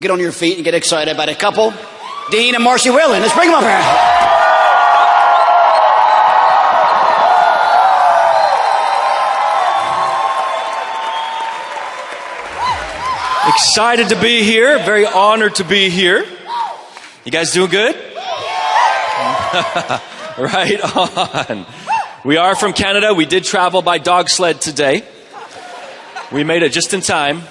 Get on your feet and get excited about a couple. Dean and Marcy Whelan. Let's bring them up here. Excited to be here. Very honored to be here. You guys doing good? Right on. We are from Canada. We did travel by dog sled today. We made it just in time.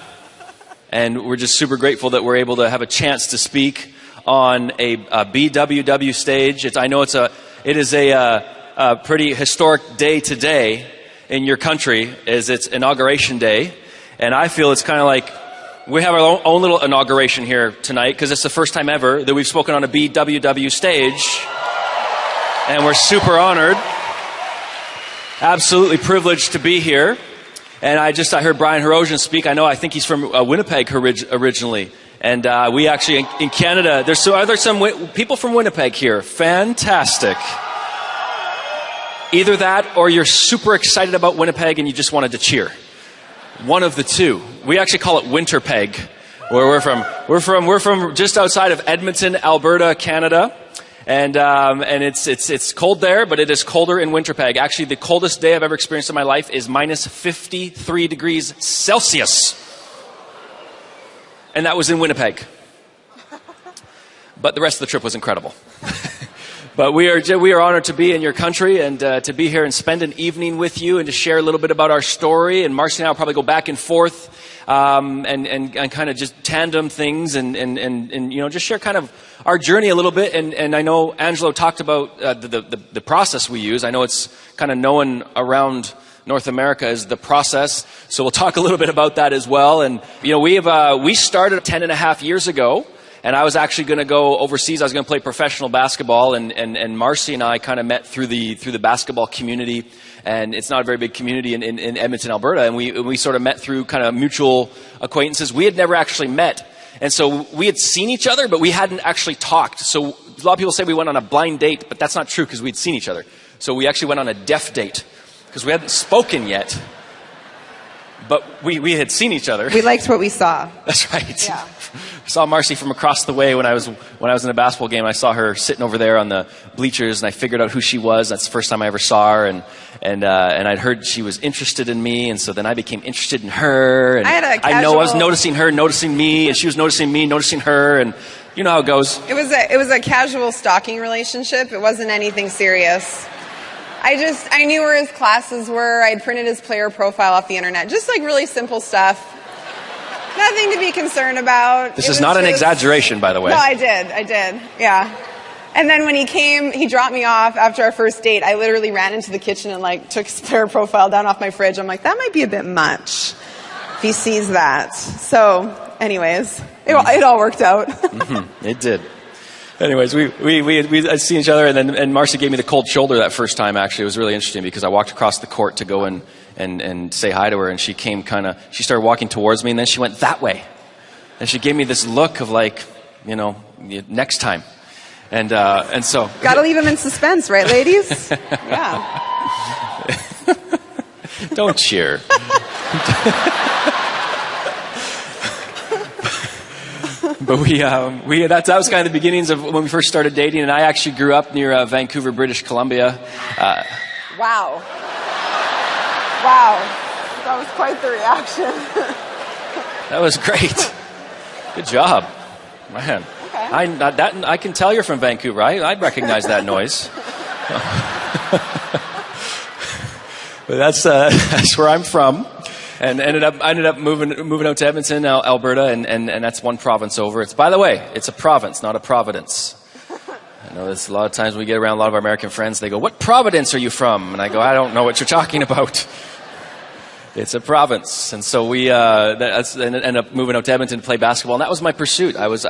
And we're just super grateful that we're able to have a chance to speak on a BWW stage. I know it is a pretty historic day today in your country, as it's inauguration day. And I feel it's kind of like we have our own little inauguration here tonight, because it's the first time ever that we've spoken on a BWW stage. And we're super honored. Absolutely privileged to be here. And I heard Brian Hirosian speak. I think he's from Winnipeg originally. And we actually, in Canada, are there some people from Winnipeg here? Fantastic. Either that, or you're super excited about Winnipeg and you just wanted to cheer. One of the two. We actually call it Winterpeg, where we're from. We're from just outside of Edmonton, Alberta, Canada. And it's cold there, but it is colder in Winterpeg. Actually, the coldest day I've ever experienced in my life is minus 53 degrees Celsius. And that was in Winnipeg. But the rest of the trip was incredible. But we are honored to be in your country and to be here and spend an evening with you and to share a little bit about our story. And Marcy and I will probably go back and forth and kind of just tandem things and just share kind of our journey a little bit. And I know Angelo talked about the process we use. I know it's kind of known around North America as the process. So we'll talk a little bit about that as well. And we started 10.5 years ago. And I was actually going to go overseas. I was going to play professional basketball, and Marcy and I kind of met through the basketball community. And it's not a very big community in Edmonton, Alberta. And we sort of met through kind of mutual acquaintances. We had never actually met. And so we had seen each other, but we hadn't actually talked. So a lot of people say we went on a blind date, but that's not true, because we'd seen each other. So we actually went on a deaf date, because we hadn't spoken yet. But we had seen each other. We liked what we saw. That's right. Yeah. I saw Marcy from across the way when I was in a basketball game. I saw her sitting over there on the bleachers, and I figured out who she was. That's the first time I ever saw her, and I'd heard she was interested in me, and so then I became interested in her. And I was noticing her, noticing me, and she was noticing me, noticing her, and you know how it goes. It was a casual stalking relationship. It wasn't anything serious. I knew where his classes were. I'd printed his player profile off the internet. Just like really simple stuff. Nothing to be concerned about. This is not an exaggeration, by the way. No, I did. Yeah. And then when he came, he dropped me off after our first date. I literally ran into the kitchen and took his player profile down off my fridge. I'm like, that might be a bit much if he sees that. So, anyways, it all worked out. Mm-hmm. It did. Anyways, we had seen each other, and Marcy gave me the cold shoulder that first time. Actually, it was really interesting, because I walked across the court to go and say hi to her, and she she started walking towards me, and then she went that way, and she gave me this look of next time, and so gotta leave him in suspense, right, ladies? Yeah. Don't cheer. But that was kind of the beginnings of when we first started dating, and I actually grew up near Vancouver, British Columbia. Wow. That was quite the reaction. That was great. Good job. Man. Okay. I can tell you're from Vancouver. I'd recognize that noise. But that's where I'm from. And ended up moving out to Edmonton, Alberta, and that's one province over. By the way, it's a province, not a providence. I know there's a lot of times we get around a lot of our American friends, they go, "What province are you from?" And I go, "I don't know what you're talking about." It's a province. And so we ended up moving out to Edmonton to play basketball, and that was my pursuit. I was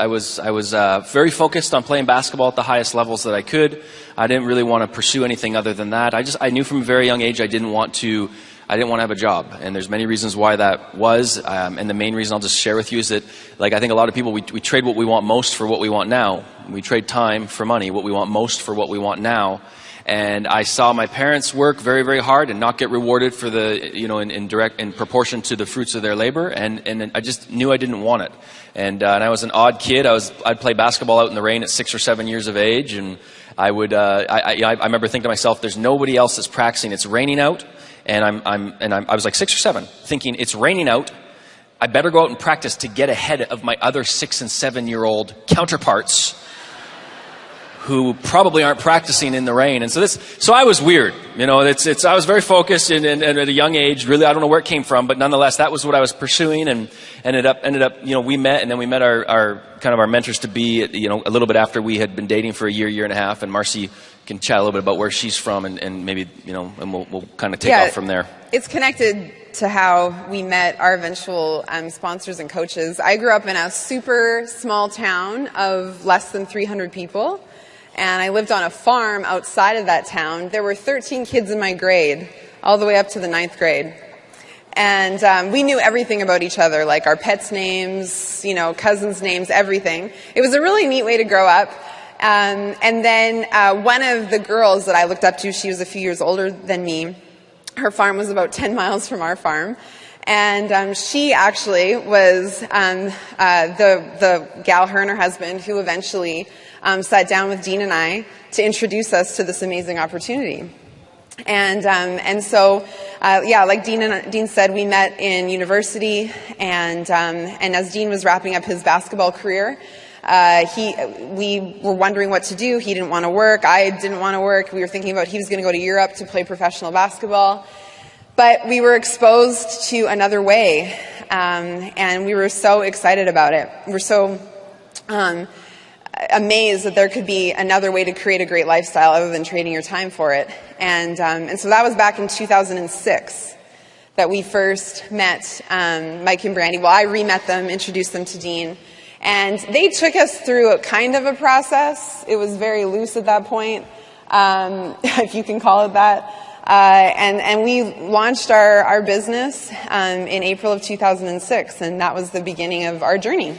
very focused on playing basketball at the highest levels that I could. I didn't really want to pursue anything other than that. I knew from a very young age I didn't want to have a job, and there's many reasons why that was, and the main reason I'll just share with you is that, I think a lot of people, we trade what we want most for what we want now. We trade time for money, what we want most for what we want now, And I saw my parents work very, very hard and not get rewarded for the, in proportion to the fruits of their labor. And I just knew I didn't want it. And I was an odd kid. I'd play basketball out in the rain at 6 or 7 years of age. And I remember thinking to myself, there's nobody else that's practicing. It's raining out. And I was like 6 or 7 thinking it's raining out. I better go out and practice to get ahead of my other 6 and 7-year-old counterparts who probably aren't practicing in the rain. And so I was weird. I was very focused and at a young age, really, I don't know where it came from, but nonetheless, that was what I was pursuing, and ended up, we met, and then we met our mentors to be, a little bit after we had been dating for a year and a half, and Marcy can chat a little bit about where she's from and maybe, and we'll kind of take off from there. It's connected to how we met our eventual sponsors and coaches. I grew up in a super small town of less than 300 people. And I lived on a farm outside of that town. There were 13 kids in my grade, all the way up to the 9th grade. And we knew everything about each other, like our pets' names, cousins' names, everything. It was a really neat way to grow up. And then one of the girls that I looked up to, she was a few years older than me. Her farm was about 10 miles from our farm. And she actually was the gal, her and her husband, who eventually sat down with Dean and I to introduce us to this amazing opportunity. And so, like Dean said, we met in university, and as Dean was wrapping up his basketball career, we were wondering what to do. He didn't want to work. I didn't want to work. We were thinking about he was going to go to Europe to play professional basketball. But we were exposed to another way, and we were so excited about it. We were so amazed that there could be another way to create a great lifestyle other than trading your time for it. And so that was back in 2006 that we first met Mike and Brandy. Well, I re-met them, introduced them to Dean, and they took us through a kind of a process. It was very loose at that point, if you can call it that. And we launched our business in April of 2006, and that was the beginning of our journey.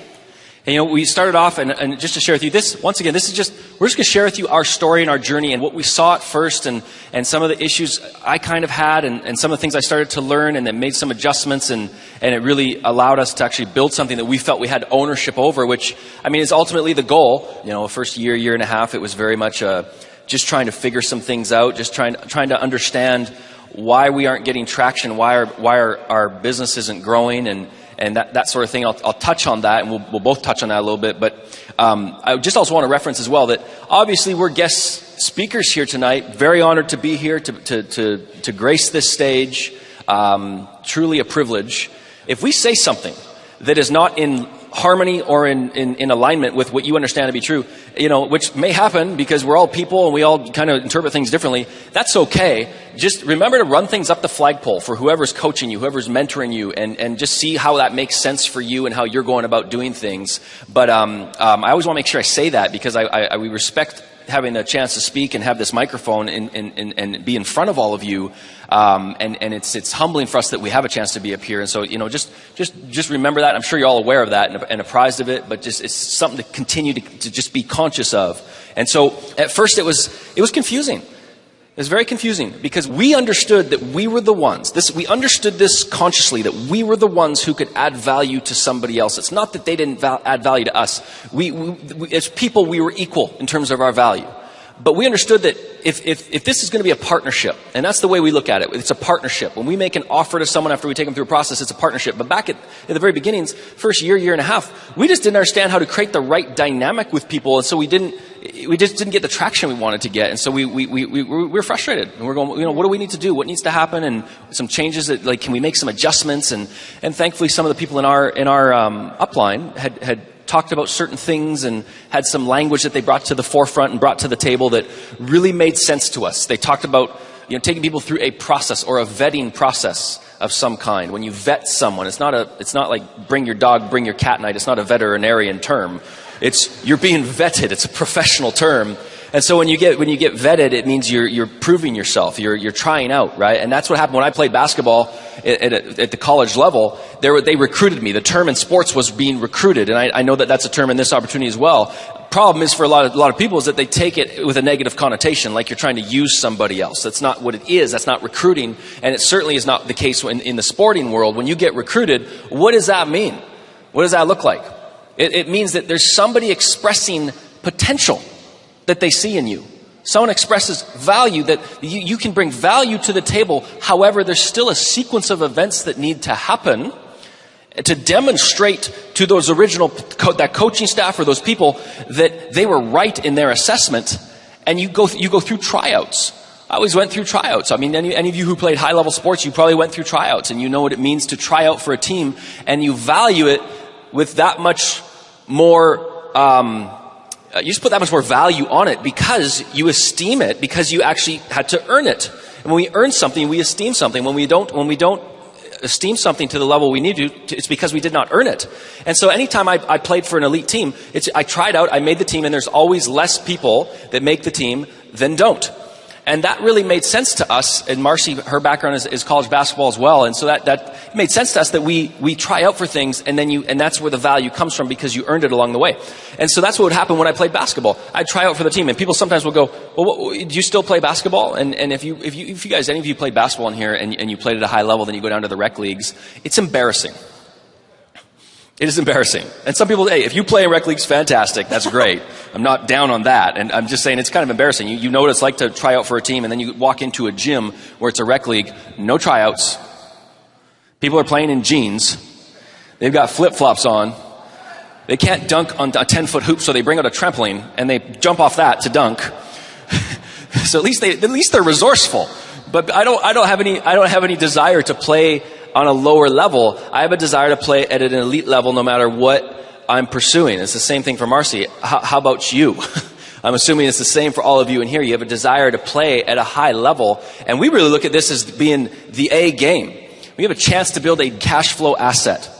And, we started off, and just to share with you this, once again, we're just going to share with you our story and our journey and what we saw at first, and some of the issues I kind of had, and some of the things I started to learn, and then made some adjustments, and it really allowed us to actually build something that we felt we had ownership over, which, is ultimately the goal. First year and a half, it was very much just trying to figure some things out, just trying to understand why we aren't getting traction, why our business isn't growing, and that sort of thing. I'll touch on that, and we'll both touch on that a little bit. But I just also want to reference as well that obviously we're guest speakers here tonight. Very honored to be here to grace this stage. Truly a privilege. If we say something that is not in harmony or in alignment with what you understand to be true, which may happen because we're all people and we all kind of interpret things differently, that's okay. Just remember to run things up the flagpole for whoever's coaching you, whoever's mentoring you, and just see how that makes sense for you and how you're going about doing things. But I always want to make sure I say that because we respect having the chance to speak and have this microphone and be in front of all of you. And it's humbling for us that we have a chance to be up here. And so, just remember that. I'm sure you're all aware of that and apprised of it, but it's something to continue to just be conscious of. And so at first it was confusing. It was very confusing because we understood that we were the ones. We understood this consciously, that we were the ones who could add value to somebody else. It's not that they didn't add value to us. We as people, we were equal in terms of our value. But we understood that if this is going to be a partnership, and that's the way we look at it, it's a partnership. When we make an offer to someone after we take them through a process, it's a partnership. But back at the very beginnings, first year and a half, we just didn't understand how to create the right dynamic with people, and so we just didn't get the traction we wanted to get, and so we were frustrated, and we're going, what do we need to do? What needs to happen? And some changes that, can we make some adjustments? And thankfully, some of the people in our upline had talked about certain things and had some language that they brought to the forefront and brought to the table that really made sense to us. They talked about taking people through a process or a vetting process of some kind. When you vet someone, it's not like bring your dog, bring your cat night. It's not a veterinarian term. You're being vetted. It's a professional term. And so when you get vetted, it means you're proving yourself. You're trying out, right? And that's what happened when I played basketball at the college level. They recruited me. The term in sports was being recruited, and I know that that's a term in this opportunity as well. problem is for a lot of people is that they take it with a negative connotation, like you're trying to use somebody else. That's not what it is. That's not recruiting. And it certainly is not the case in the sporting world. When you get recruited, what does that mean? What does that look like? It means that there's somebody expressing potential that they see in you. Someone expresses value, that you can bring value to the table. However, there's still a sequence of events that need to happen to demonstrate to those original, that coaching staff or those people, that they were right in their assessment. And you go through tryouts. I always went through tryouts. I mean, any of you who played high level sports, you probably went through tryouts, and you know what it means to try out for a team, and you value it with that much more, you just put that much more value on it because you esteem it, because you actually had to earn it. And when we earn something, we esteem something. When we don't esteem something to the level we need to, it's because we did not earn it. And so anytime I played for an elite team, I tried out, I made the team, and there's always less people that make the team than don't. And that really made sense to us. And Marcy, her background is college basketball as well. And so that made sense to us that we try out for things, and that's where the value comes from, because you earned it along the way. And so that's what would happen when I played basketball. I'd try out for the team, and people sometimes will go, well, do you still play basketball? And if you guys, any of you played basketball in here and you played at a high level, then you go down to the rec leagues, it's embarrassing. It is embarrassing. And some people, hey, if you play in rec leagues, fantastic. That's great. I'm not down on that. And I'm just saying it's kind of embarrassing. You know what it's like to try out for a team, and then you walk into a gym where it's a rec league, no tryouts. People are playing in jeans. They've got flip-flops on. They can't dunk on a 10-foot hoop, so they bring out a trampoline, and they jump off that to dunk. So at least they're resourceful. But I don't have any desire to play on a lower level. I have a desire to play at an elite level no matter what I'm pursuing. It's the same thing for Marcy. How about you? I'm assuming it's the same for all of you in here. You have a desire to play at a high level. And we really look at this as being the A game. We have a chance to build a cash flow asset.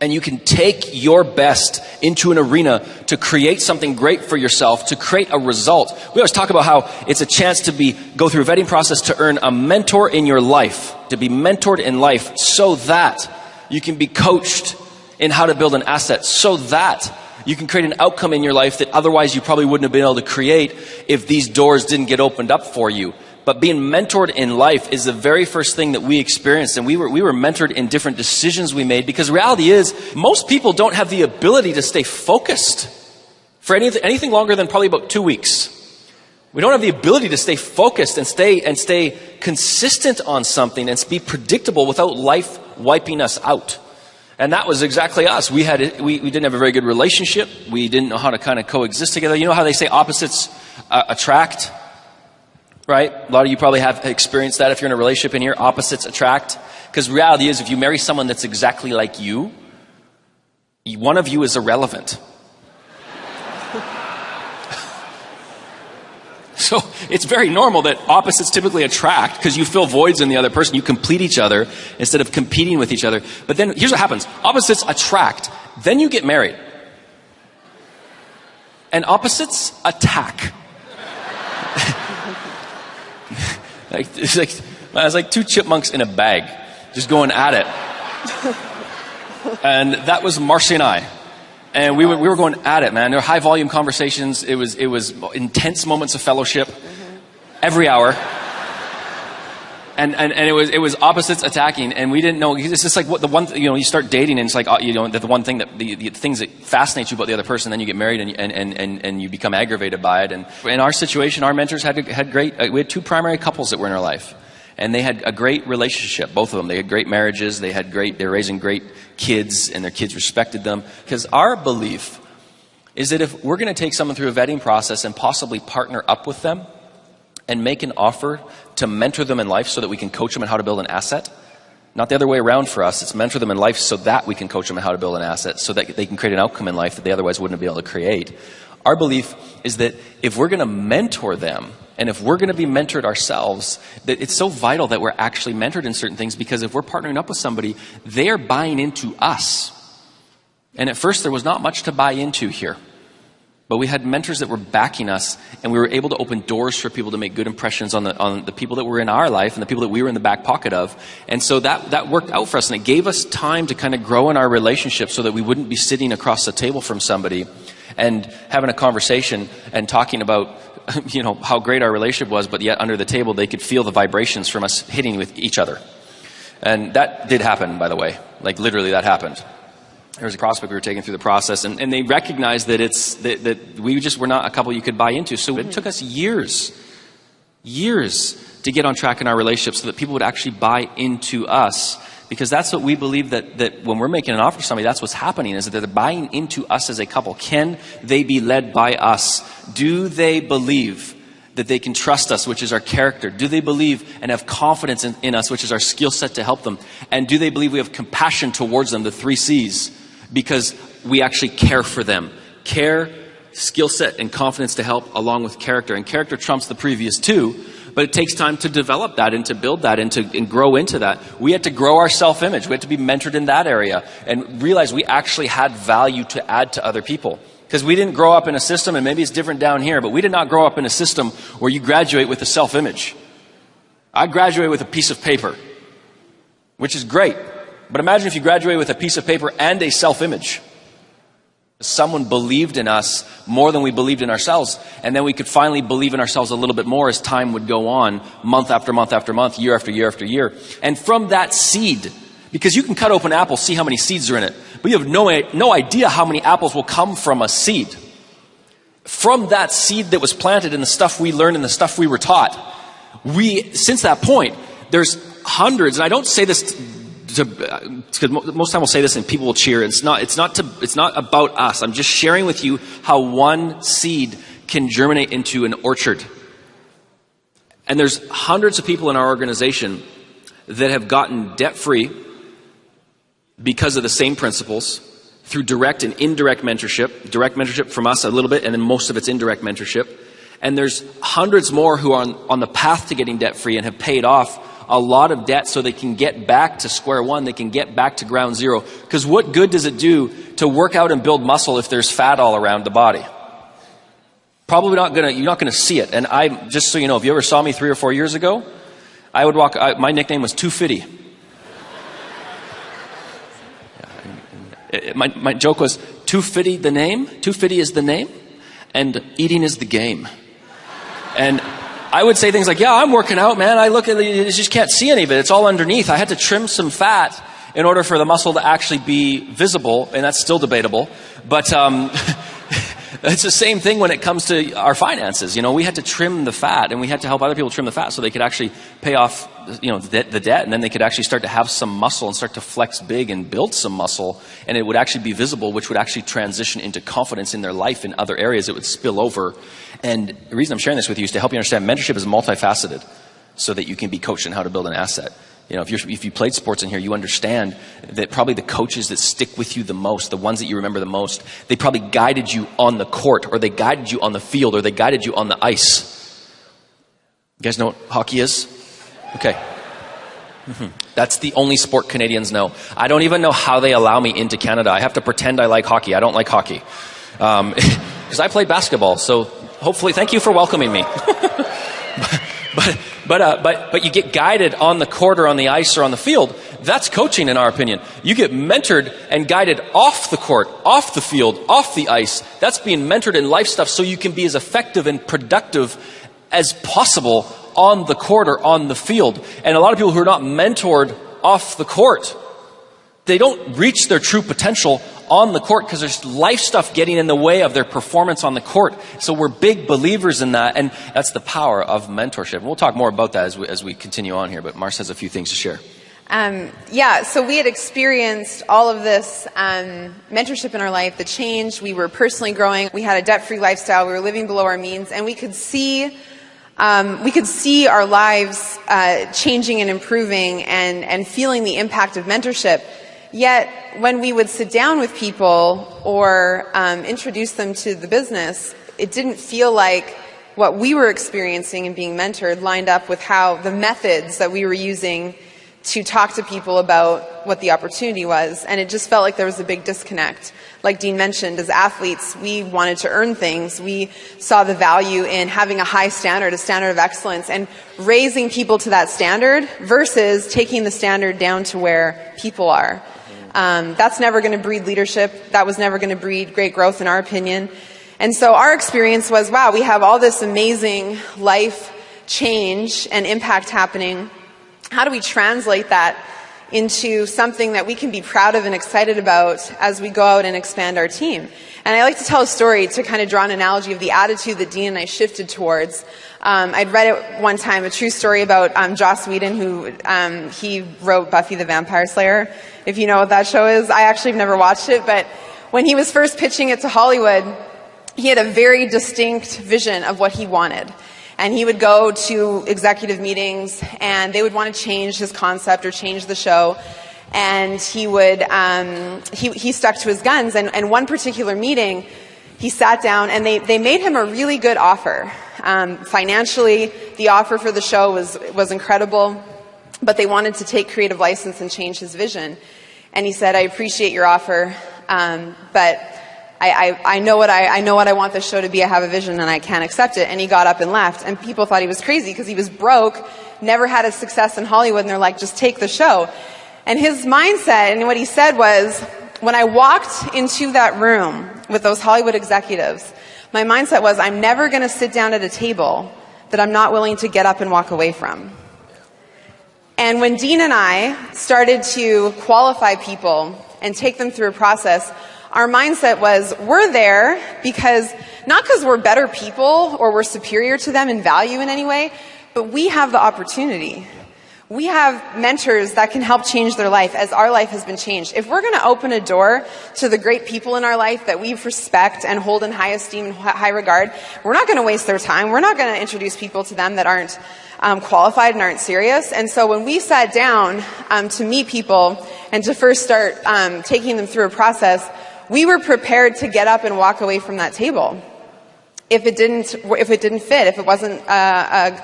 And you can take your best into an arena to create something great for yourself, to create a result. We always talk about how it's a chance to go through a vetting process to earn a mentor in your life, to be mentored in life so that you can be coached in how to build an asset, so that you can create an outcome in your life that otherwise you probably wouldn't have been able to create if these doors didn't get opened up for you. But being mentored in life is the very first thing that we experienced. And we were mentored in different decisions we made, because reality is most people don't have the ability to stay focused for anything longer than probably about 2 weeks. We don't have the ability to stay focused and stay consistent on something and be predictable without life wiping us out. And that was exactly us. We didn't have a very good relationship. We didn't know how to kind of coexist together. You know how they say opposites attract? Right? A lot of you probably have experienced that if you're in a relationship in here. Opposites attract. Because reality is, if you marry someone that's exactly like you, one of you is irrelevant. So it's very normal that opposites typically attract, because you fill voids in the other person. You complete each other instead of competing with each other. But then here's what happens. Opposites attract. Then you get married. And opposites attack. It's like two chipmunks in a bag, just going at it. And that was Marcy and I. And we were going at it, man. There were high volume conversations. It was intense moments of fellowship every hour. And it was opposites attacking, and we didn't know. It's just like what the one, you start dating, and it's like, the one thing that the things that fascinate you about the other person, then you get married and you become aggravated by it. And in our situation, our mentors had great. We had two primary couples that were in our life, and they had a great relationship. Both of them, they had great marriages. They were raising great kids, and their kids respected them. Because our belief is that if we're going to take someone through a vetting process and possibly partner up with them and make an offer to mentor them in life so that we can coach them on how to build an asset. Not the other way around for us. It's mentor them in life so that we can coach them on how to build an asset, so that they can create an outcome in life that they otherwise wouldn't be able to create. Our belief is that if we're going to mentor them, and if we're going to be mentored ourselves, that it's so vital that we're actually mentored in certain things, because if we're partnering up with somebody, they're buying into us. And at first there was not much to buy into here. But we had mentors that were backing us, and we were able to open doors for people to make good impressions on the people that were in our life and the people that we were in the back pocket of. And so that worked out for us, and it gave us time to kind of grow in our relationship so that we wouldn't be sitting across the table from somebody and having a conversation and talking about, how great our relationship was, but yet under the table they could feel the vibrations from us hitting with each other. And that did happen, by the way. Like literally that happened. There was a prospect we were taking through the process, and they recognized that that we just were not a couple you could buy into. So it took us years to get on track in our relationship so that people would actually buy into us. Because that's what we believe, that when we're making an offer to somebody, that's what's happening, is that they're buying into us as a couple. Can they be led by us? Do they believe that they can trust us, which is our character? Do they believe and have confidence in us, which is our skill set to help them? And do they believe we have compassion towards them, the 3 C's, because we actually care for them? Care, skill set, and confidence to help, along with character. And character trumps the previous 2. But it takes time to develop that and to build that and grow into that. We had to grow our self-image. We had to be mentored in that area and realize we actually had value to add to other people. Because we didn't grow up in a system, and maybe it's different down here, but we did not grow up in a system where you graduate with a self-image. I graduated with a piece of paper, which is great. But imagine if you graduate with a piece of paper and a self-image. Someone believed in us more than we believed in ourselves, and then we could finally believe in ourselves a little bit more as time would go on, month after month after month, year after year after year. And from that seed, because you can cut open an apple, see how many seeds are in it, but you have no idea how many apples will come from a seed. From that seed that was planted in the stuff we learned and the stuff we were taught, since that point, there's hundreds, and I don't say this because most time we'll say this and people will cheer. It's not about us. I'm just sharing with you how one seed can germinate into an orchard. And there's hundreds of people in our organization that have gotten debt-free because of the same principles through direct and indirect mentorship. Direct mentorship from us a little bit, and then most of it's indirect mentorship. And there's hundreds more who are on the path to getting debt-free and have paid off a lot of debt so they can get back to square one. They can get back to ground zero. Because what good does it do to work out and build muscle if there's fat all around the body? Probably you're not gonna see it. And just so you know, if you ever saw me 3 or 4 years ago, I would my nickname was Too Fitty. My joke was, Too Fitty the name, Too Fitty is the name, and eating is the game. And I would say things like, yeah, I'm working out, man. I look at it, you just can't see any of it. It's all underneath. I had to trim some fat in order for the muscle to actually be visible, and that's still debatable. But it's the same thing when it comes to our finances. We had to trim the fat, and we had to help other people trim the fat so they could actually pay off, the debt, and then they could actually start to have some muscle and start to flex big and build some muscle, and it would actually be visible, which would actually transition into confidence in their life in other areas. It would spill over. And the reason I'm sharing this with you is to help you understand mentorship is multifaceted so that you can be coached in how to build an asset. If you played sports in here, you understand that probably the coaches that stick with you the most, the ones that you remember the most, they probably guided you on the court, or they guided you on the field, or they guided you on the ice. You guys know what hockey is? Okay. That's the only sport Canadians know. I don't even know how they allow me into Canada. I have to pretend I like hockey. I don't like hockey. Because I played basketball, so hopefully, thank you for welcoming me. But you get guided on the court or on the ice or on the field. That's coaching, in our opinion. You get mentored and guided off the court, off the field, off the ice. That's being mentored in life stuff so you can be as effective and productive as possible on the court or on the field. And a lot of people who are not mentored off the court, they don't reach their true potential on the court because there's life stuff getting in the way of their performance on the court. So we're big believers in that, and that's the power of mentorship. And we'll talk more about that as we continue on here, but Mars has a few things to share. So we had experienced all of this mentorship in our life, the change. We were personally growing. We had a debt-free lifestyle. We were living below our means, and we could see our lives changing and improving and feeling the impact of mentorship. Yet, when we would sit down with people or introduce them to the business, it didn't feel like what we were experiencing and being mentored lined up with how the methods that we were using to talk to people about what the opportunity was. And it just felt like there was a big disconnect. Like Dean mentioned, as athletes, we wanted to earn things. We saw the value in having a high standard, a standard of excellence, and raising people to that standard versus taking the standard down to where people are. That's never going to breed leadership. That was never going to breed great growth, in our opinion. And so our experience was, wow, we have all this amazing life change and impact happening. How do we translate that into something that we can be proud of and excited about as we go out and expand our team? And I like to tell a story to kind of draw an analogy of the attitude that Dean and I shifted towards. I'd read it one time, a true story about Joss Whedon, who he wrote Buffy the Vampire Slayer. If you know what that show is, I actually have never watched it, but when he was first pitching it to Hollywood, he had a very distinct vision of what he wanted. And he would go to executive meetings, and they would want to change his concept or change the show. And he would, he stuck to his guns. And one particular meeting, he sat down, and they made him a really good offer. Financially, the offer for the show was incredible, but they wanted to take creative license and change his vision. And he said, "I appreciate your offer, but I know what I want this show to be. I have a vision and I can't accept it." And he got up and left. And people thought he was crazy because he was broke, never had a success in Hollywood, and they're like, "Just take the show." And his mindset and what he said was, when I walked into that room with those Hollywood executives, my mindset was, I'm never going to sit down at a table that I'm not willing to get up and walk away from. And when Dean and I started to qualify people and take them through a process, our mindset was, we're there because, not because we're better people or we're superior to them in value in any way, but we have the opportunity. We have mentors that can help change their life as our life has been changed. If we're going to open a door to the great people in our life that we respect and hold in high esteem and high regard, we're not going to waste their time. We're not going to introduce people to them that aren't qualified and aren't serious. And so when we sat down to meet people and to first start taking them through a process, we were prepared to get up and walk away from that table. If it didn't fit, if it wasn't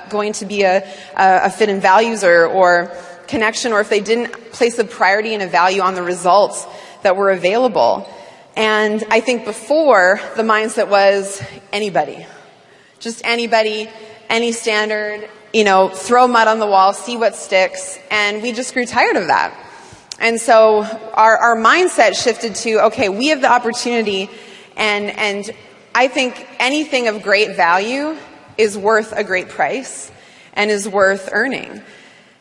going to be a fit in values or connection, or if they didn't place a priority and a value on the results that were available. And I think before, the mindset was anybody. Just anybody, any standard, throw mud on the wall, see what sticks. And we just grew tired of that. And so our mindset shifted to, okay, we have the opportunity, and I think anything of great value is worth a great price and is worth earning.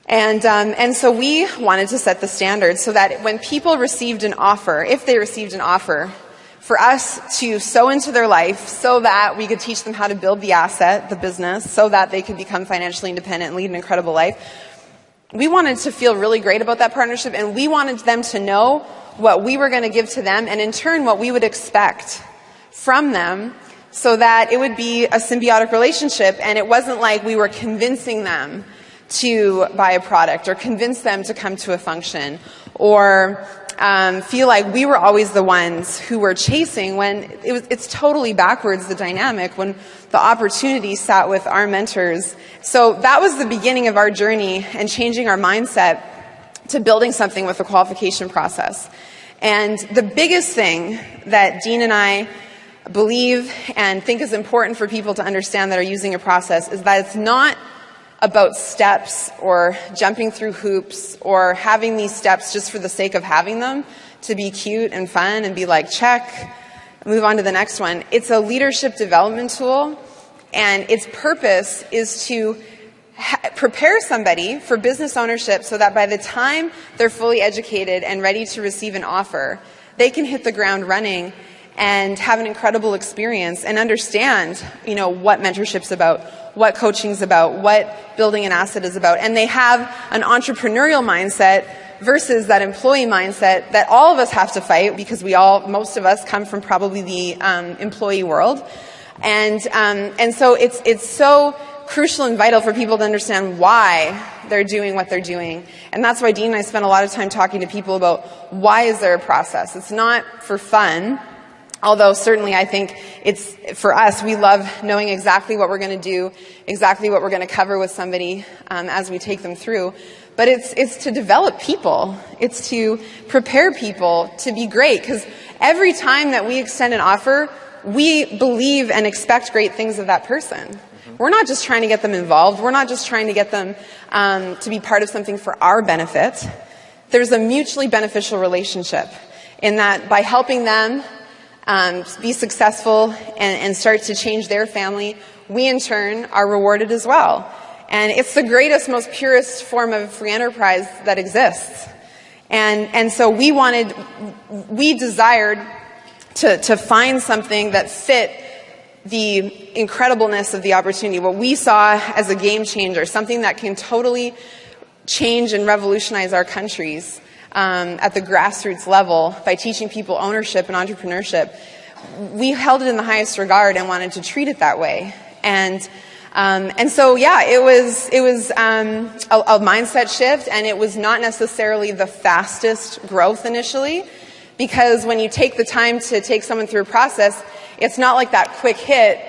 And so we wanted to set the standard so that when people received an offer, if they received an offer, for us to sow into their life so that we could teach them how to build the asset, the business, so that they could become financially independent and lead an incredible life, we wanted to feel really great about that partnership, and we wanted them to know what we were going to give to them, and in turn what we would expect from them, so that it would be a symbiotic relationship, and it wasn't like we were convincing them to buy a product or convince them to come to a function or feel like we were always the ones who were chasing, when it's totally backwards, the dynamic, when the opportunity sat with our mentors. So that was the beginning of our journey and changing our mindset to building something with the qualification process. And the biggest thing that Dean and I believe and think is important for people to understand that are using a process is that it's not about steps or jumping through hoops or having these steps just for the sake of having them to be cute and fun and be like, check, move on to the next one. It's a leadership development tool, and its purpose is to prepare somebody for business ownership so that by the time they're fully educated and ready to receive an offer, they can hit the ground running and have an incredible experience and understand, what mentorship's about, what coaching's about, what building an asset is about. And they have an entrepreneurial mindset versus that employee mindset that all of us have to fight, because most of us come from probably the employee world. And so it's so crucial and vital for people to understand why they're doing what they're doing. And that's why Dean and I spend a lot of time talking to people about why is there a process. It's not for fun. Although certainly I think it's, for us, we love knowing exactly what we're going to do, exactly what we're going to cover with somebody as we take them through. But it's to develop people. It's to prepare people to be great. Because every time that we extend an offer, we believe and expect great things of that person. We're not just trying to get them involved. We're not just trying to get them to be part of something for our benefit. there's a mutually beneficial relationship in that by helping them be successful and start to change their family, we in turn are rewarded as well. And it's the greatest, most purest form of free enterprise that exists. And so we desired to find something that fit the incredibleness of the opportunity, what we saw as a game changer, something that can totally change and revolutionize our countries at the grassroots level by teaching people ownership and entrepreneurship. We held it in the highest regard and wanted to treat it that way. And so, yeah, it was a mindset shift, and it was not necessarily the fastest growth initially, because when you take the time to take someone through a process, it's not like that quick hit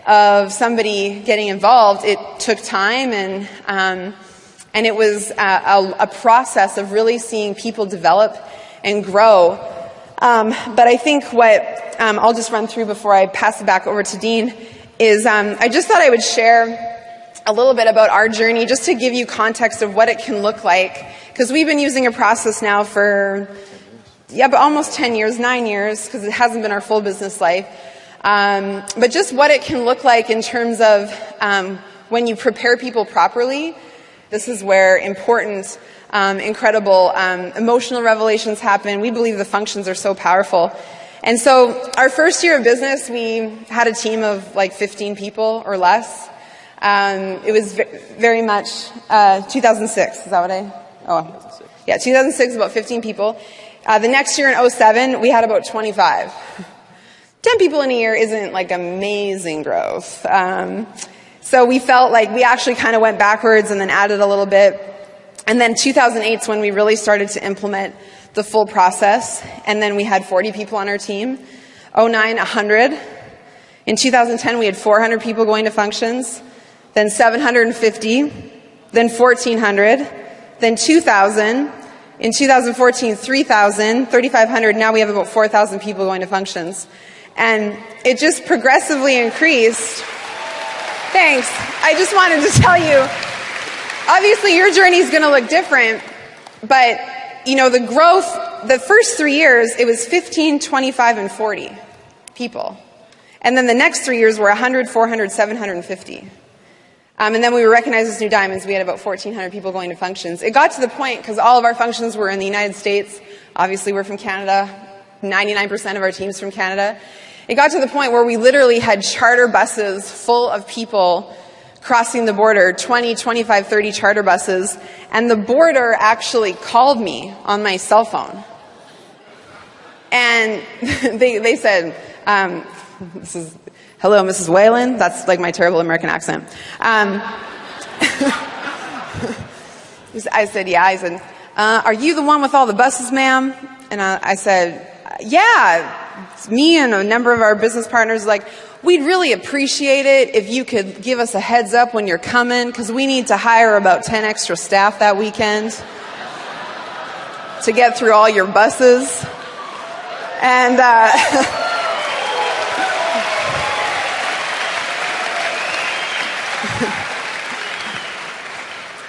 of somebody getting involved. It took time, and it was a process of really seeing people develop and grow. But I think what I'll just run through before I pass it back over to Dean is I just thought I would share a little bit about our journey just to give you context of what it can look like. Because we've been using a process now for, but almost 10 years, 9 years, because it hasn't been our full business life. But just what it can look like in terms of when you prepare people properly. This is where important, incredible emotional revelations happen. We believe the functions are so powerful. And so our first year of business, we had a team of like 15 people or less. It was very much 2006. Is that what I? Oh, yeah, 2006, about 15 people. The next year in 2007, we had about 25. 10 people in a year isn't like amazing growth. So we felt like we actually kind of went backwards and then added a little bit. And then 2008 is when we really started to implement the full process. And then we had 40 people on our team. 2009, 100. In 2010, we had 400 people going to functions. Then 750. Then 1,400. Then 2,000. In 2014, 3,000. 3,500. Now we have about 4,000 people going to functions. And it just progressively increased. Thanks. I just wanted to tell you, obviously your journey is going to look different, but, you know, the growth, the first 3 years, it was 15, 25, and 40 people. And then the next 3 years were 100, 400, 750. And then we were recognized as New Diamonds. We had about 1,400 people going to functions. It got to the point, because all of our functions were in the United States. Obviously, we're from Canada. 99% of our team's from Canada. It got to the point where we literally had charter buses full of people crossing the border, 20, 25, 30 charter buses, and the border actually called me on my cell phone. And they said, this is, hello, Mrs. Whalen. That's like my terrible American accent. I said, yeah. I said, are you the one with all the buses, ma'am? And I said, yeah. It's me and a number of our business partners, like, we'd really appreciate it if you could give us a heads up when you're coming, because we need to hire about 10 extra staff that weekend to get through all your buses. And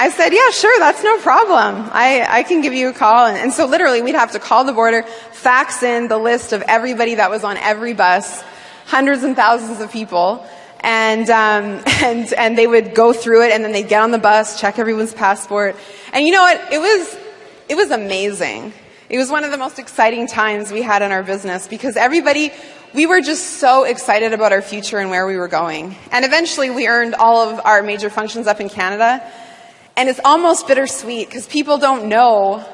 I said, yeah, sure, that's no problem. I can give you a call. And so literally we'd have to call the border, fax in the list of everybody that was on every bus, hundreds and thousands of people, and they would go through it, and then they'd get on the bus, check everyone's passport. And you know what? It was amazing. It was one of the most exciting times we had in our business, because we were just so excited about our future and where we were going. And eventually we earned all of our major functions up in Canada. And it's almost bittersweet, because people don't know,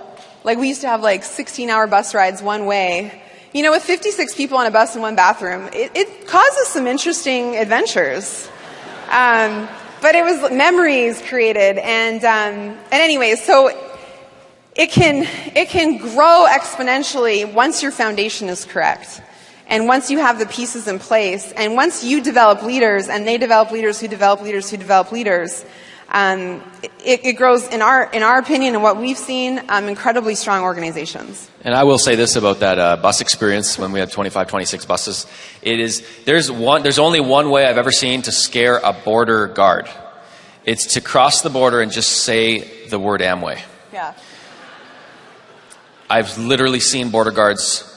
like, we used to have like 16-hour bus rides one way. You know, with 56 people on a bus in one bathroom, it causes some interesting adventures. But it was memories created. And anyways, so it can grow exponentially once your foundation is correct. And once you have the pieces in place, and once you develop leaders, and they develop leaders who develop leaders who develop leaders, it grows, in our opinion and what we've seen, incredibly strong organizations. And I will say this about that bus experience when we had 25, 26 buses. There's only one way I've ever seen to scare a border guard. It's to cross the border and just say the word Amway. Yeah. I've literally seen border guards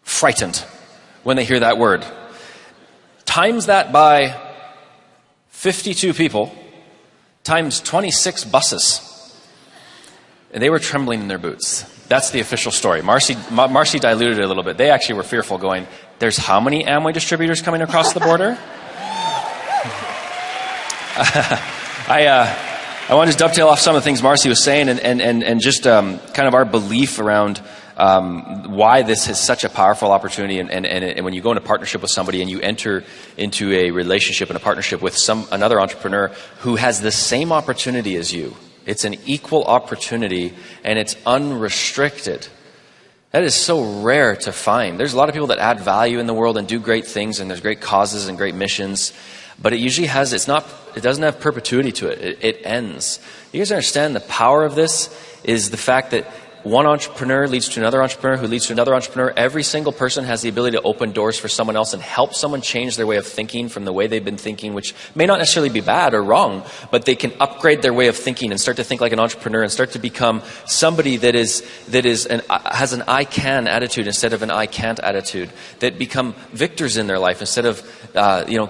frightened when they hear that word. Times that by 52 people, times 26 buses. And they were trembling in their boots. That's the official story. Marcy diluted it a little bit. They actually were fearful, going, there's how many Amway distributors coming across the border? I want to just dovetail off some of the things Marcy was saying and just kind of our belief around why this is such a powerful opportunity. And when you go into partnership with somebody and you enter into a relationship and a partnership with another entrepreneur who has the same opportunity as you, it's an equal opportunity and it's unrestricted. That is so rare to find. There's a lot of people that add value in the world and do great things, and there's great causes and great missions, but it usually it doesn't have perpetuity to it. It ends. You guys understand the power of this is the fact that one entrepreneur leads to another entrepreneur who leads to another entrepreneur. Every single person has the ability to open doors for someone else and help someone change their way of thinking from the way they've been thinking, which may not necessarily be bad or wrong, but they can upgrade their way of thinking and start to think like an entrepreneur and start to become somebody that has an I can attitude instead of an I can't attitude, that become victors in their life instead of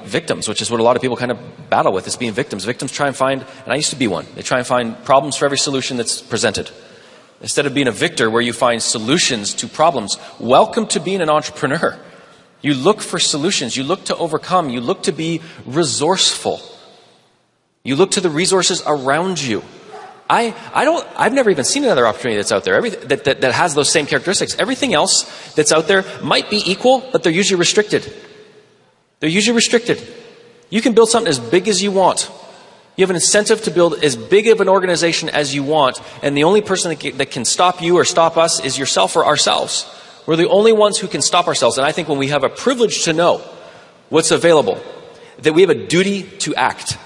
victims, which is what a lot of people kind of battle with, is being victims. Victims try and find, and I used to be one, they try and find problems for every solution that's presented. Instead of being a victor where you find solutions to problems, welcome to being an entrepreneur. You look for solutions. You look to overcome. You look to be resourceful. You look to the resources around you. I've never even seen another opportunity that's out there that has those same characteristics. Everything else that's out there might be equal, but they're usually restricted. They're usually restricted. You can build something as big as you want. You have an incentive to build as big of an organization as you want, and the only person that can stop you or stop us is yourself or ourselves. We're the only ones who can stop ourselves, and I think when we have a privilege to know what's available, that we have a duty to act.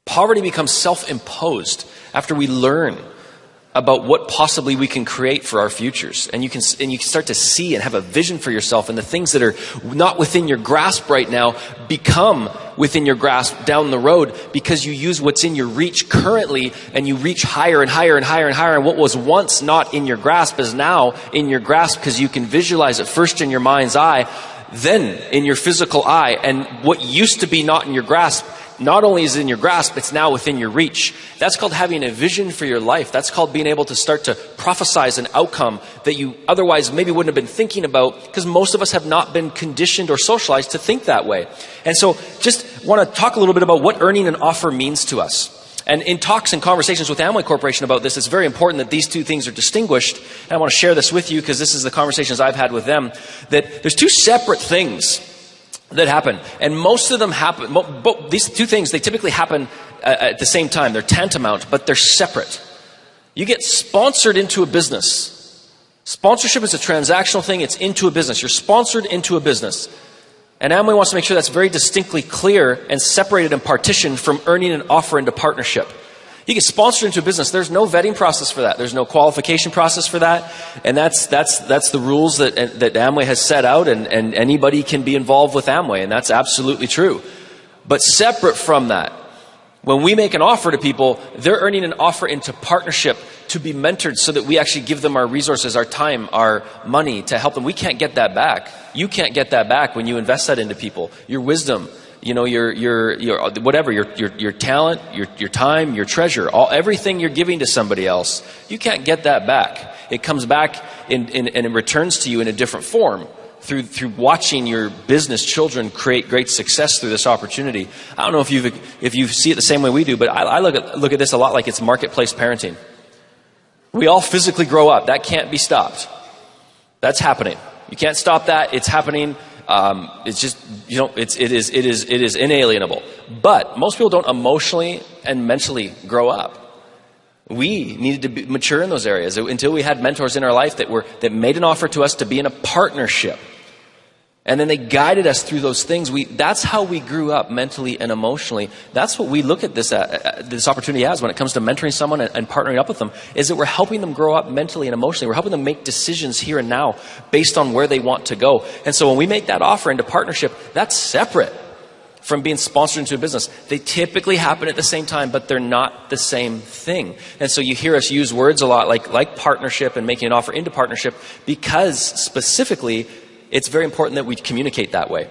Poverty becomes self-imposed after we learn about what possibly we can create for our futures. And you can start to see and have a vision for yourself, and the things that are not within your grasp right now become within your grasp down the road, because you use what's in your reach currently and you reach higher and higher and higher and higher. And what was once not in your grasp is now in your grasp, because you can visualize it first in your mind's eye, then in your physical eye. And what used to be not in your grasp, not only is it in your grasp, it's now within your reach. That's called having a vision for your life. That's called being able to start to prophesize an outcome that you otherwise maybe wouldn't have been thinking about, because most of us have not been conditioned or socialized to think that way. And so just want to talk a little bit about what earning an offer means to us. And in talks and conversations with Amway Corporation about this, it's very important that these two things are distinguished. And I want to share this with you because this is the conversations I've had with them, that there's two separate things that happen. And most of them happen, these two things, they typically happen at the same time. They're tantamount, but they're separate. You get sponsored into a business. Sponsorship is a transactional thing. It's into a business. You're sponsored into a business. And Amway wants to make sure that's very distinctly clear and separated and partitioned from earning an offer into partnership. You get sponsored into a business. There's no vetting process for that. There's no qualification process for that. And that's the rules that Amway has set out, and anybody can be involved with Amway, and that's absolutely true. But separate from that, when we make an offer to people, they're earning an offer into partnership to be mentored so that we actually give them our resources, our time, our money to help them. We can't get that back. You can't get that back when you invest that into people. Your wisdom, your whatever, your talent, your time, your treasure, everything you're giving to somebody else, you can't get that back. It comes back and it returns to you in a different form through watching your business children create great success through this opportunity. I don't know if you see it the same way we do, but I look at this a lot like it's marketplace parenting. We all physically grow up. That can't be stopped. That's happening. You can't stop that. It's happening. It's just, it is inalienable. But most people don't emotionally and mentally grow up. We needed to be mature in those areas until we had mentors in our life that made an offer to us to be in a partnership. And then they guided us through those things. That's how we grew up mentally and emotionally. That's what we look at this opportunity as when it comes to mentoring someone and partnering up with them, is that we're helping them grow up mentally and emotionally. We're helping them make decisions here and now based on where they want to go. And so when we make that offer into partnership, that's separate from being sponsored into a business. They typically happen at the same time, but they're not the same thing. And so you hear us use words a lot like partnership and making an offer into partnership, because specifically it's very important that we communicate that way.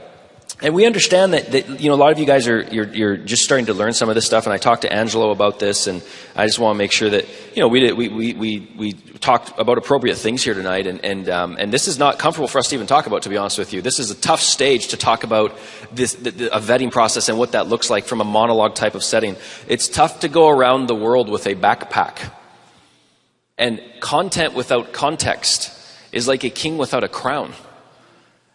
And we understand that a lot of you guys you're just starting to learn some of this stuff. And I talked to Angelo about this, and I just want to make sure that we talked about appropriate things here tonight. And this is not comfortable for us to even talk about, to be honest with you. This is a tough stage to talk about a vetting process and what that looks like from a monologue type of setting. It's tough to go around the world with a backpack. And content without context is like a king without a crown.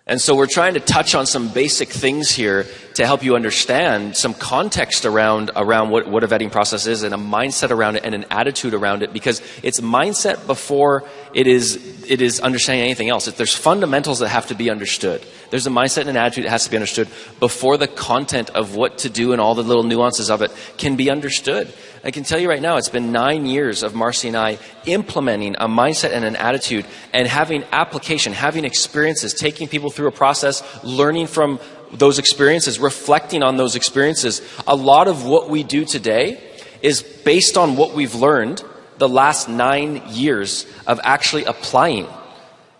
And so we're trying to touch on some basic things here to help you understand some context around what a vetting process is, and a mindset around it, and an attitude around it, because it's mindset before it is understanding anything else. There's fundamentals that have to be understood. There's a mindset and an attitude that has to be understood before the content of what to do and all the little nuances of it can be understood. I can tell you right now, it's been 9 years of Marcy and I implementing a mindset and an attitude, and having application, having experiences, taking people through a process, learning from those experiences, reflecting on those experiences. A lot of what we do today is based on what we've learned the last 9 years of actually applying.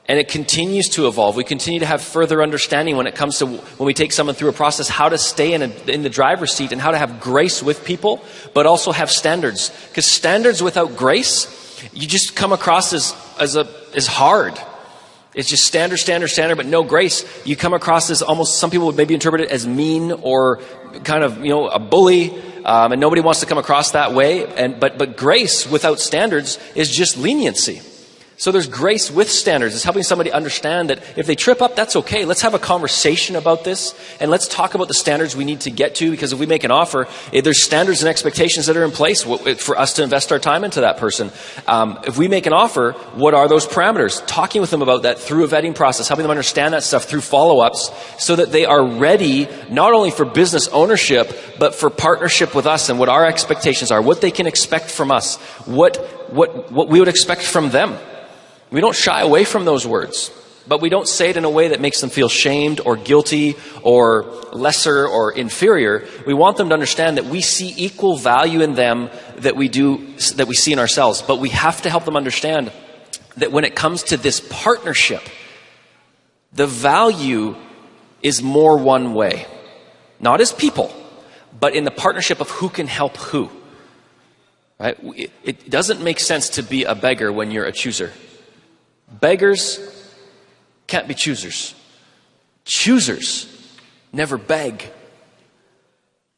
And it continues to evolve. We continue to have further understanding when it comes to when we take someone through a process, how to stay in the driver's seat, and how to have grace with people, but also have standards. Because standards without grace, you just come across as hard. It's just standard, but no grace. You come across as almost, some people would maybe interpret it as mean or kind of, a bully. And nobody wants to come across that way. But grace without standards is just leniency. So there's grace with standards. It's helping somebody understand that if they trip up, that's okay. Let's have a conversation about this, and let's talk about the standards we need to get to, because if we make an offer, there's standards and expectations that are in place for us to invest our time into that person. If we make an offer, what are those parameters? Talking with them about that through a vetting process, helping them understand that stuff through follow-ups, so that they are ready not only for business ownership, but for partnership with us, and what our expectations are, what they can expect from us, what we would expect from them. We don't shy away from those words, but we don't say it in a way that makes them feel shamed or guilty or lesser or inferior. We want them to understand that we see equal value in them that we see in ourselves. But we have to help them understand that when it comes to this partnership, the value is more one way. Not as people, but in the partnership of who can help who. Right? It doesn't make sense to be a beggar when you're a chooser. Beggars can't be choosers. Choosers never beg.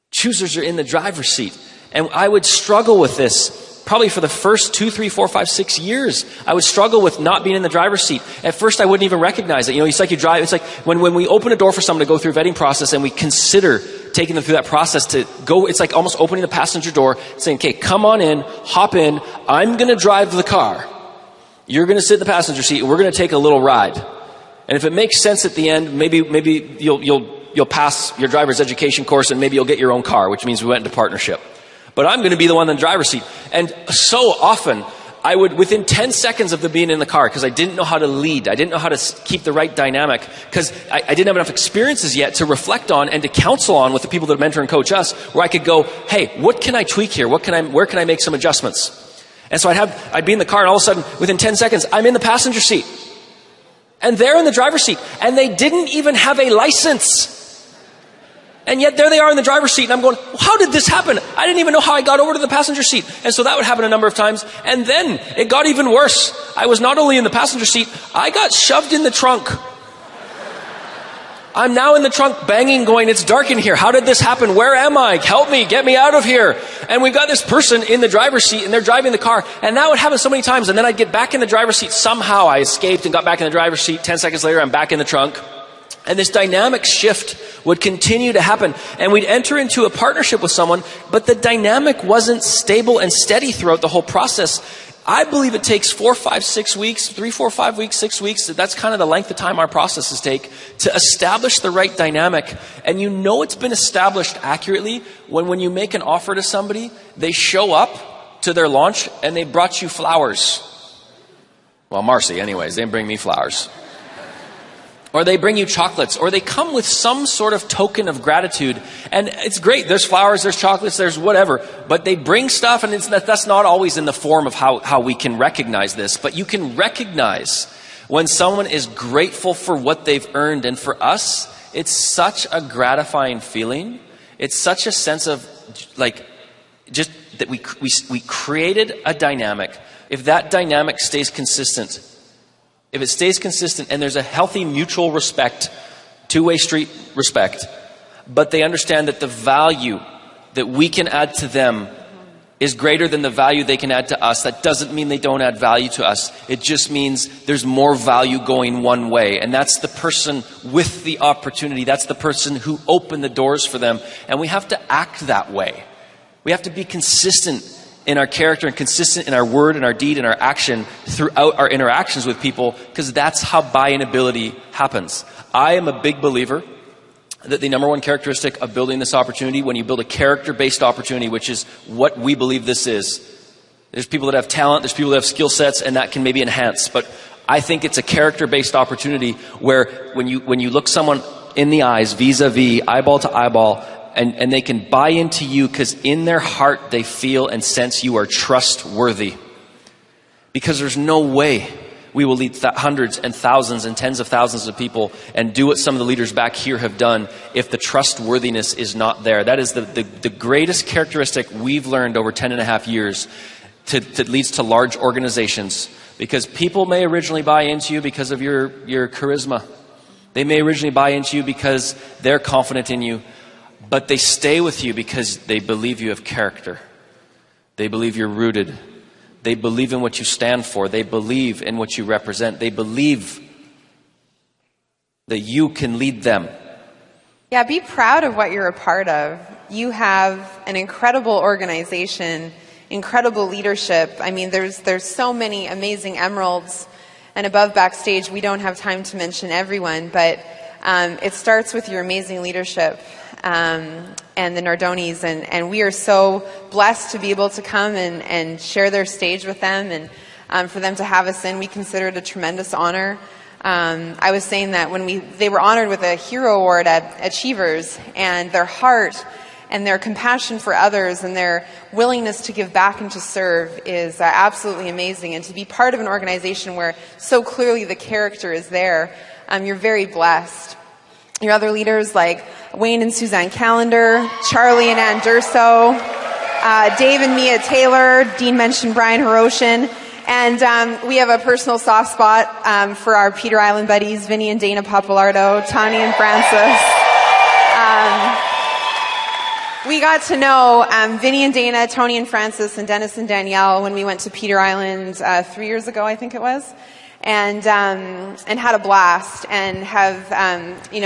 Choosers are in the driver's seat. And I would struggle with this probably for the first 2, 3, 4, 5, 6 years. I would struggle with not being in the driver's seat. At first, I wouldn't even recognize it. It's like you drive. It's like when we open a door for someone to go through a vetting process, and we consider taking them through that process to go. It's like almost opening the passenger door, saying, "Okay, come on in, hop in. I'm going to drive the car. You're going to sit in the passenger seat, and we're going to take a little ride. And if it makes sense at the end, maybe you'll pass your driver's education course, and maybe you'll get your own car," which means we went into partnership. But I'm going to be the one in the driver's seat. And so often, I would, within 10 seconds of them being in the car, because I didn't know how to lead, I didn't know how to keep the right dynamic, because I didn't have enough experiences yet to reflect on and to counsel on with the people that mentor and coach us, where I could go, "Hey, what can I tweak here? Where can I make some adjustments?" And so I'd be in the car, and all of a sudden, within 10 seconds, I'm in the passenger seat. And they're in the driver's seat. And they didn't even have a license. And yet there they are in the driver's seat. And I'm going, how did this happen? I didn't even know how I got over to the passenger seat. And so that would happen a number of times. And then it got even worse. I was not only in the passenger seat, I got shoved in the trunk. I'm now in the trunk banging, going, "It's dark in here. How did this happen? Where am I? Help me. Get me out of here." And we've got this person in the driver's seat, and they're driving the car. And that would happen so many times. And then I'd get back in the driver's seat. Somehow I escaped and got back in the driver's seat. 10 seconds later, I'm back in the trunk. And this dynamic shift would continue to happen. And we'd enter into a partnership with someone, but the dynamic wasn't stable and steady throughout the whole process. I believe it takes 4, 5, 6 weeks, 3, 4, 5 weeks, 6 weeks. That's kind of the length of time our processes take to establish the right dynamic. And it's been established accurately when you make an offer to somebody, they show up to their launch and they brought you flowers. Well, Marcy anyways, they didn't bring me flowers. or they bring you chocolates, or they come with some sort of token of gratitude. And it's great. There's flowers, there's chocolates, there's whatever. But they bring stuff, and that's not always in the form of how we can recognize this. But you can recognize when someone is grateful for what they've earned. And for us, it's such a gratifying feeling. It's such a sense of like just that we created a dynamic. If that dynamic stays consistent, if it stays consistent and there's a healthy mutual respect, two-way street respect, but they understand that the value that we can add to them is greater than the value they can add to us, that doesn't mean they don't add value to us. It just means there's more value going one way. And that's the person with the opportunity. That's the person who opened the doors for them. And we have to act that way. We have to be consistent in our character and consistent in our word and our deed and our action throughout our interactions with people, because that's how buy-in ability happens. I am a big believer that the number one characteristic of building this opportunity, when you build a character-based opportunity, which is what we believe this is, there's people that have talent, there's people that have skill sets, and that can maybe enhance. But I think it's a character-based opportunity where when you look someone in the eyes, vis-a-vis, eyeball to eyeball, and they can buy into you because in their heart they feel and sense you are trustworthy. Because there's no way we will lead hundreds and thousands and tens of thousands of people and do what some of the leaders back here have done if the trustworthiness is not there. That is the greatest characteristic we've learned over 10 and a half years that leads to large organizations. Because people may originally buy into you because of your charisma. They may originally buy into you because they're confident in you. But they stay with you because they believe you have character. They believe you're rooted. They believe in what you stand for. They believe in what you represent. They believe that you can lead them. Yeah, be proud of what you're a part of. You have an incredible organization, incredible leadership. I mean, there's so many amazing emeralds. And above backstage, we don't have time to mention everyone, but it starts with your amazing leadership. And the Nardonis, and we are so blessed to be able to come and share their stage with them, and for them to have us in, we consider it a tremendous honor. I was saying that when they were honored with a Hero Award at Achievers, and their heart and their compassion for others and their willingness to give back and to serve is absolutely amazing. And to be part of an organization where so clearly the character is there, you're very blessed. Your other leaders like Wayne and Suzanne Callender, Charlie and Ann Durso, Dave and Mia Taylor, Dean mentioned Brian Hiroshin, and we have a personal soft spot for our Peter Island buddies, Vinny and Dana Papalardo, Tanya and Francis. We got to know Vinny and Dana, Tony and Francis, and Dennis and Danielle when we went to Peter Island 3 years ago, I think it was. And had a blast, and have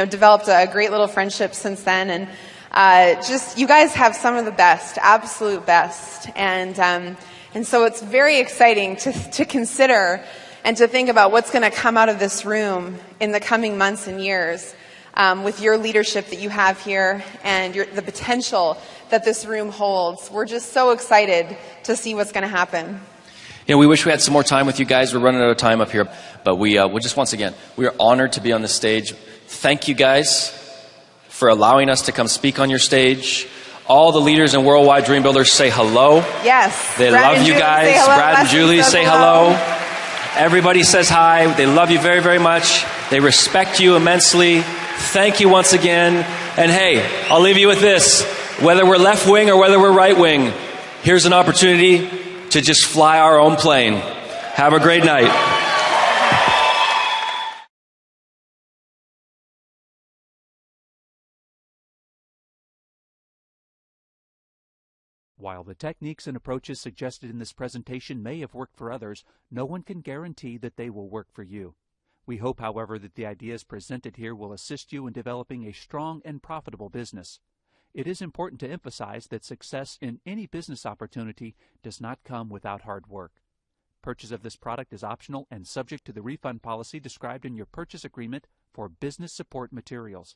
developed a great little friendship since then. And just you guys have some of the best, absolute best, and so it's very exciting to consider and to think about what's going to come out of this room in the coming months and years with your leadership that you have here and the potential that this room holds. We're just so excited to see what's going to happen. We wish we had some more time with you guys. We're running out of time up here. But we just, once again, we are honored to be on this stage. Thank you guys for allowing us to come speak on your stage. All the leaders and Worldwide Dream Builders say hello. Yes. They love you guys. Brad and Julie say hello. Everybody says hi. They love you very, very much. They respect you immensely. Thank you once again. And hey, I'll leave you with this. Whether we're left wing or whether we're right wing, here's an opportunity to just fly our own plane. Have a great night. While the techniques and approaches suggested in this presentation may have worked for others, no one can guarantee that they will work for you. We hope, however, that the ideas presented here will assist you in developing a strong and profitable business. It is important to emphasize that success in any business opportunity does not come without hard work. Purchase of this product is optional and subject to the refund policy described in your purchase agreement for business support materials.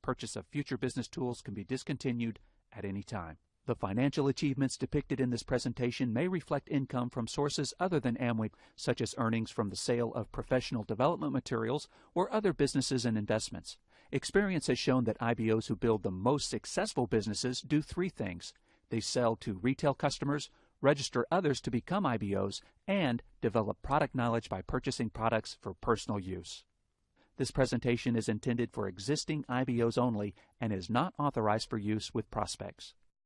Purchase of future business tools can be discontinued at any time. The financial achievements depicted in this presentation may reflect income from sources other than Amway, such as earnings from the sale of professional development materials or other businesses and investments. Experience has shown that IBOs who build the most successful businesses do three things. They sell to retail customers, register others to become IBOs, and develop product knowledge by purchasing products for personal use. This presentation is intended for existing IBOs only and is not authorized for use with prospects.